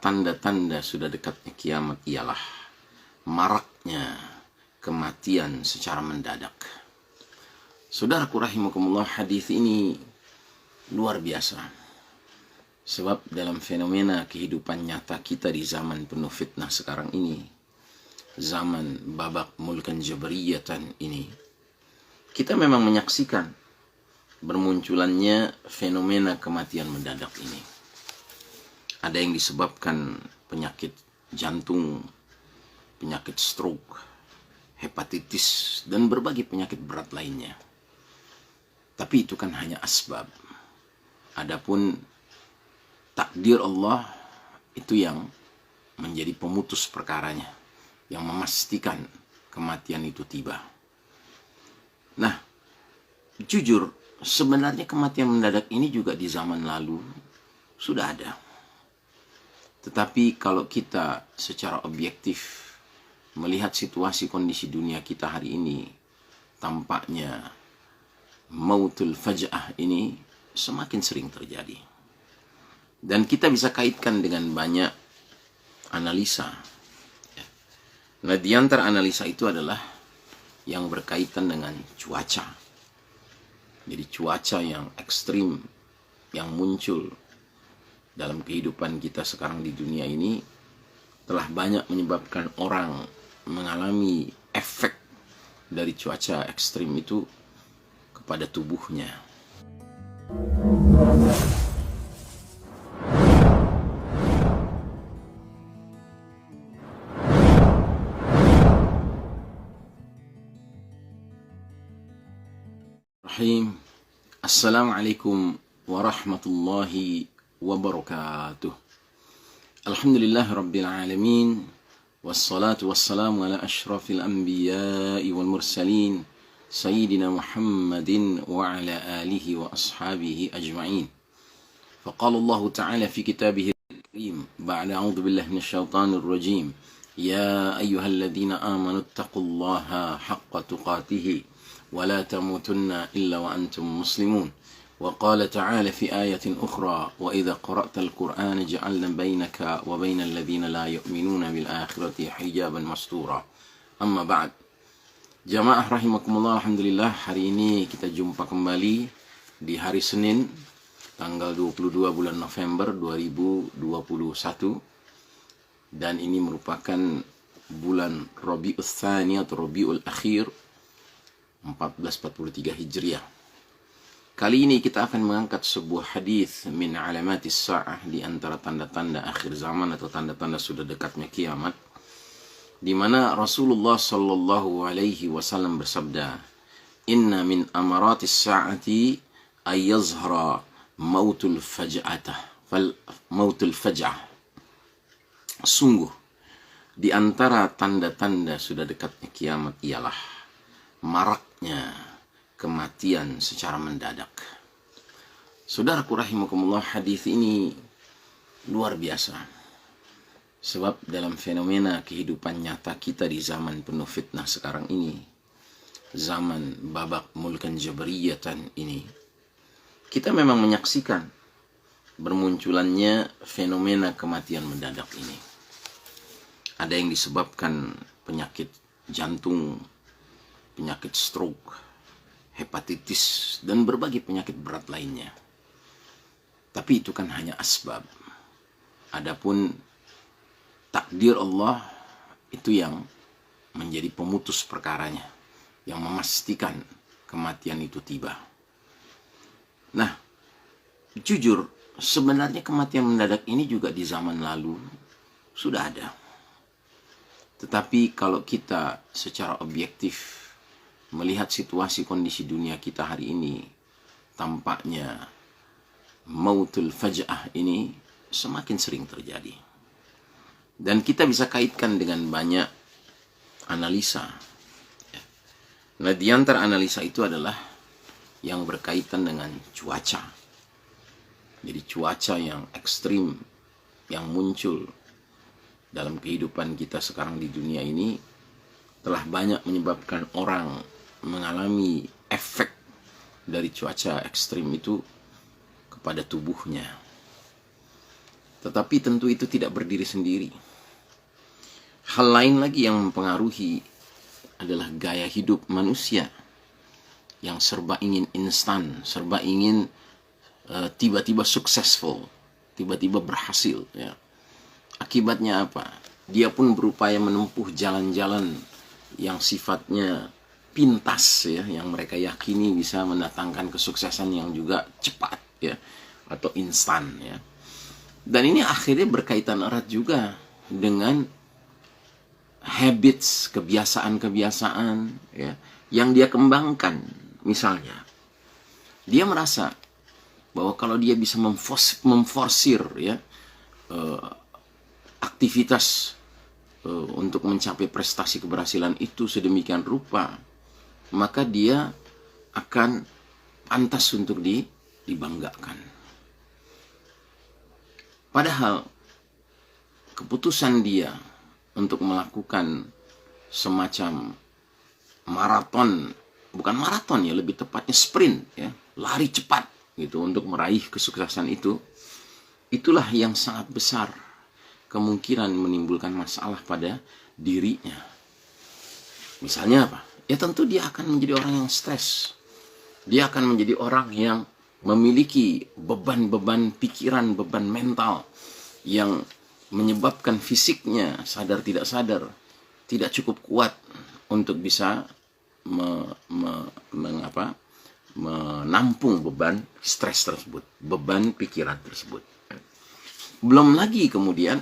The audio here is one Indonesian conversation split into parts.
tanda-tanda sudah dekatnya kiamat ialah maraknya kematian secara mendadak. Saudaraku rahimakumullah, hadis ini luar biasa. Sebab dalam fenomena kehidupan nyata kita di zaman penuh fitnah sekarang ini, zaman babak mulkan jabariyatan ini, kita memang menyaksikan bermunculannya fenomena kematian mendadak ini. Ada yang disebabkan penyakit jantung, penyakit stroke, hepatitis, dan berbagai penyakit berat lainnya. Tapi itu kan hanya asbab. Adapun takdir Allah itu yang menjadi pemutus perkaranya, yang memastikan kematian itu tiba. Nah, jujur, sebenarnya kematian mendadak ini juga di zaman lalu sudah ada. Tetapi kalau kita secara objektif melihat situasi kondisi dunia kita hari ini, tampaknya mautul faj'ah ini semakin sering terjadi. Dan kita bisa kaitkan dengan banyak analisa. Nah, di antara analisa itu adalah yang berkaitan dengan cuaca. Jadi cuaca yang ekstrim yang muncul dalam kehidupan kita sekarang di dunia ini telah banyak menyebabkan orang mengalami efek dari cuaca ekstrim itu kepada tubuhnya. Assalamualaikum warahmatullahi wabarakatuh. Alhamdulillah rabbil alamin, wassalatu wassalamu ala ashrafil anbiya'i wal mursalin, sayyidina Muhammadin wa ala alihi wa ashabihi ajma'in. Faqala Allah ta'ala fi kitabihil karim ba'da a'udzu billahi minasyaitonir rajim, ya ayyuhalladzina amanu taqullaha haqqa tuqatih wa la tamutunna illa wa antum muslimun. وقال تعالى في آية أخرى وإذا قرأت القرآن جعلنا بينك وبين الذين لا يؤمنون بالآخرة حجابا مستورا. أما بعد, jamaah rahimakumullah, alhamdulillah, hari ini kita jumpa kembali di hari Senin tanggal 22 bulan November 2021, dan ini merupakan bulan Rabiul Tsani atau Rabiul Akhir 1443 Hijriah. Kali ini kita akan mengangkat sebuah hadis min alamatis sa'ah, di antara tanda-tanda akhir zaman atau tanda-tanda sudah dekatnya kiamat, di mana Rasulullah sallallahu alaihi wasallam bersabda, "Inna min amaratis sa'ati ay yazhara mautul faj'ah." Sungguh di antara tanda-tanda sudah dekatnya kiamat ialah maraknya kematian secara mendadak. Saudaraku rahimakumullah, hadis ini luar biasa. Sebab dalam fenomena kehidupan nyata kita di zaman penuh fitnah sekarang ini, zaman babak mulkan jabariyatan ini, kita memang menyaksikan bermunculannya fenomena kematian mendadak ini. Ada yang disebabkan penyakit jantung, penyakit stroke, hepatitis, dan berbagai penyakit berat lainnya. Tapi itu kan hanya asbab. Adapun takdir Allah itu yang menjadi pemutus perkaranya, yang memastikan kematian itu tiba. Nah, jujur, sebenarnya kematian mendadak ini juga di zaman lalu sudah ada. Tetapi kalau kita secara objektif melihat situasi kondisi dunia kita hari ini, tampaknya mautul faj'ah ini semakin sering terjadi. Dan kita bisa kaitkan dengan banyak analisa. Nah, di antara analisa itu adalah yang berkaitan dengan cuaca. Jadi cuaca yang ekstrim yang muncul dalam kehidupan kita sekarang di dunia ini telah banyak menyebabkan orang mengalami efek dari cuaca ekstrim itu kepada tubuhnya. Tetapi tentu itu tidak berdiri sendiri. Hal lain lagi yang mempengaruhi adalah gaya hidup manusia yang serba ingin instan, serba ingin tiba-tiba successful, tiba-tiba berhasil, ya. Akibatnya apa? Dia pun berupaya menempuh jalan-jalan yang sifatnya pintas, ya, yang mereka yakini bisa mendatangkan kesuksesan yang juga cepat, ya, atau instan, ya. Dan ini akhirnya berkaitan erat juga dengan habits, kebiasaan-kebiasaan, ya, yang dia kembangkan. Misalnya, dia merasa bahwa kalau dia bisa memforsir, ya, aktivitas untuk mencapai prestasi keberhasilan itu sedemikian rupa, maka dia akan pantas untuk dibanggakan. Padahal keputusan dia untuk melakukan semacam maraton, bukan maraton ya, lebih tepatnya sprint, ya, lari cepat gitu untuk meraih kesuksesan itu, itulah yang sangat besar kemungkinan menimbulkan masalah pada dirinya. Misalnya apa? Ya tentu dia akan menjadi orang yang stres. Dia akan menjadi orang yang memiliki beban-beban pikiran, beban mental yang menyebabkan fisiknya sadar tidak sadar tidak cukup kuat untuk bisa menampung beban stres tersebut, beban pikiran tersebut. Belum lagi kemudian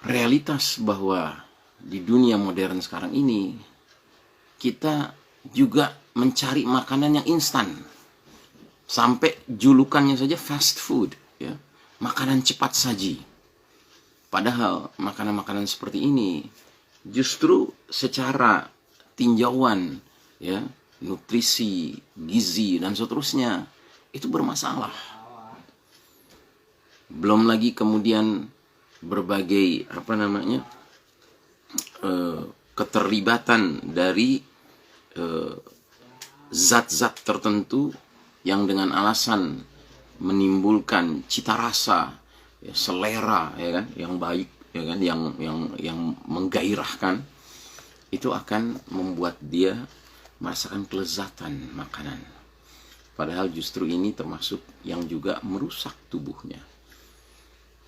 realitas bahwa di dunia modern sekarang ini kita juga mencari makanan yang instan. Sampai julukannya saja fast food, ya, makanan cepat saji. Padahal makanan-makanan seperti ini justru secara tinjauan, ya, nutrisi, gizi dan seterusnya itu bermasalah. Belum lagi kemudian berbagai keterlibatan dari zat-zat tertentu yang dengan alasan menimbulkan cita rasa, ya, selera, ya kan, yang baik, ya kan, yang menggairahkan, itu akan membuat dia merasakan kelezatan makanan. Padahal justru ini termasuk yang juga merusak tubuhnya.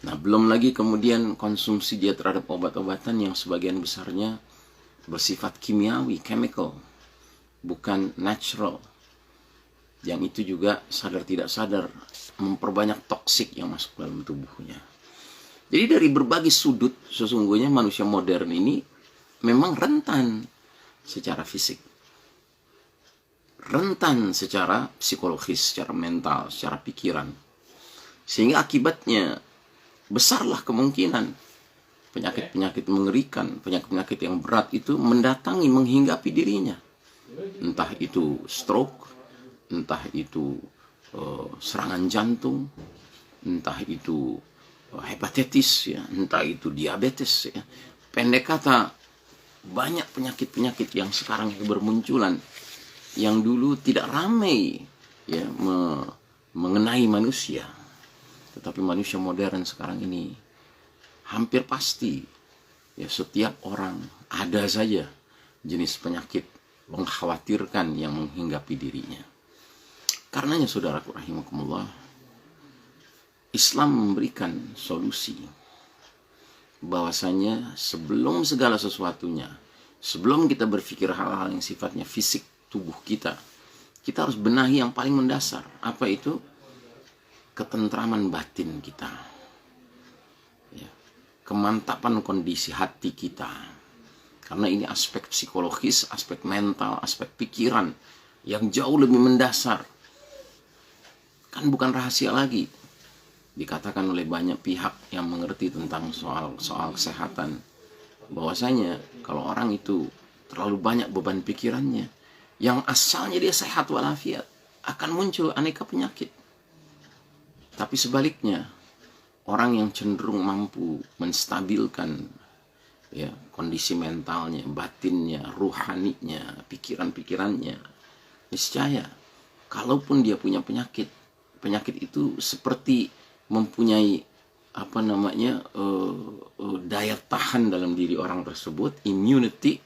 Nah, belum lagi kemudian konsumsi dia terhadap obat-obatan yang sebagian besarnya bersifat kimiawi, chemical, bukan natural. Yang itu juga sadar tidak sadar memperbanyak toksik yang masuk dalam tubuhnya. Jadi dari berbagai sudut sesungguhnya manusia modern ini memang rentan secara fisik, rentan secara psikologis, secara mental, secara pikiran. Sehingga akibatnya besarlah kemungkinan penyakit-penyakit mengerikan, penyakit-penyakit yang berat itu mendatangi, menghinggapi dirinya. Entah itu stroke, entah itu serangan jantung, entah itu hepatitis, ya, entah itu diabetes, ya. Pendek kata, banyak penyakit-penyakit yang sekarang bermunculan yang dulu tidak ramai, ya, mengenai manusia. Tetapi manusia modern sekarang ini hampir pasti, ya, setiap orang ada saja jenis penyakit mengkhawatirkan yang menghinggapi dirinya. Karenanya saudaraku rahimakumullah, Islam memberikan solusi bahwasanya sebelum segala sesuatunya, sebelum kita berpikir hal-hal yang sifatnya fisik tubuh kita, kita harus benahi yang paling mendasar. Apa itu? Ketentraman batin kita, ya, kemantapan kondisi hati kita. Karena ini aspek psikologis, aspek mental, aspek pikiran yang jauh lebih mendasar. Kan bukan rahasia lagi, dikatakan oleh banyak pihak yang mengerti tentang soal kesehatan, bahwasanya kalau orang itu terlalu banyak beban pikirannya, yang asalnya dia sehat walafiat, akan muncul aneka penyakit. Tapi sebaliknya, orang yang cenderung mampu menstabilkan, ya, kondisi mentalnya, batinnya, ruhaninya, pikiran-pikirannya, niscaya kalaupun dia punya penyakit, penyakit itu seperti mempunyai apa namanya daya tahan dalam diri orang tersebut, immunity,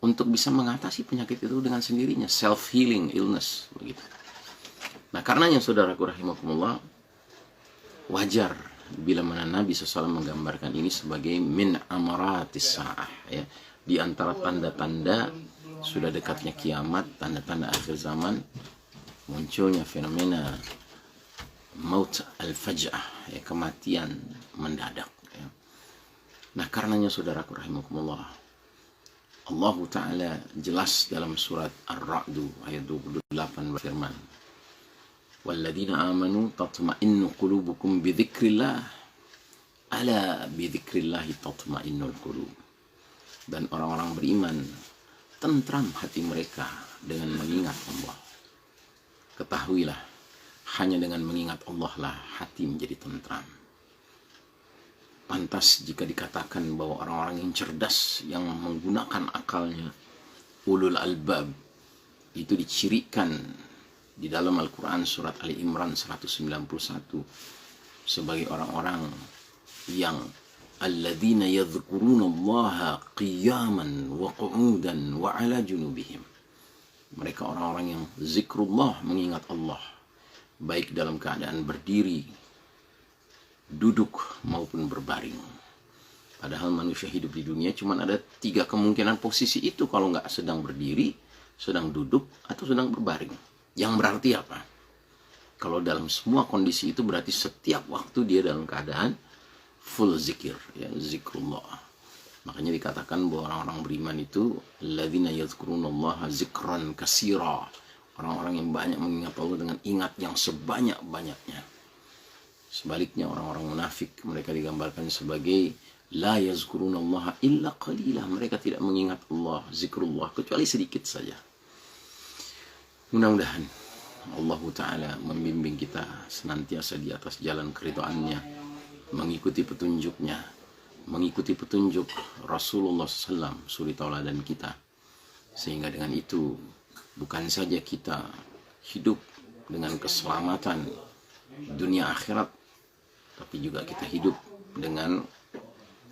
untuk bisa mengatasi penyakit itu dengan sendirinya, self healing illness begitu. Nah, karenanya saudaraku rahimakumullah, wajar bila mana Nabi SAW menggambarkan ini sebagai min amaratis sa'ah, ya, di antara tanda-tanda sudah dekatnya kiamat, tanda-tanda akhir zaman, munculnya fenomena maut al-faj'ah, ya, kematian mendadak, ya. Nah, karenanya saudaraku rahimakumullah, Allah Ta'ala jelas dalam surat Ar-Ra'du ayat 28 berfirman, walladzina amanu tatma'innu qulubukum bidzikrillah ala bidzikrillahi tatma'innul qulub. Dan orang-orang beriman tentram hati mereka dengan mengingat Allah. Ketahuilah, hanya dengan mengingat Allah lah hati menjadi tentram. Pantas jika dikatakan bahwa orang-orang yang cerdas, yang menggunakan akalnya, ulul albab, itu dicirikan di dalam Al-Quran surat Ali Imran 191 sebagai orang-orang yang alladzina yadhkurunallaha qiyaman wa qu'udan wa ala junubihim. Mereka orang-orang yang zikrullah, mengingat Allah, baik dalam keadaan berdiri, duduk maupun berbaring. Padahal manusia hidup di dunia cuma ada 3 kemungkinan posisi itu, kalau nggak sedang berdiri, sedang duduk, atau sedang berbaring. Yang berarti apa? Kalau dalam semua kondisi itu berarti setiap waktu dia dalam keadaan full zikir, ya, zikrullah. Makanya dikatakan bahwa orang-orang beriman itu alladzina yadhkurunallaha zikran katsira, orang-orang yang banyak mengingat Allah dengan ingat yang sebanyak-banyaknya. Sebaliknya orang-orang munafik, mereka digambarkan sebagai la yazkurunallaha illa qalila, mereka tidak mengingat Allah, zikrullah, kecuali sedikit saja. Mudah-mudahan Allah Ta'ala membimbing kita senantiasa di atas jalan keridhaannya, mengikuti petunjuknya, mengikuti petunjuk Rasulullah SAW, suri tauladan kita, sehingga dengan itu bukan saja kita hidup dengan keselamatan dunia akhirat, tapi juga kita hidup dengan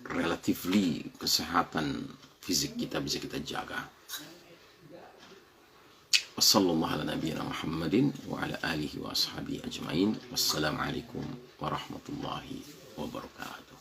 relatively kesehatan fisik kita bisa kita jaga. Wassallallahu ala nabiyyina Muhammadin wa ala alihi wa ashabihi ajma'in. Wassalamualaikum warahmatullahi wabarakatuh.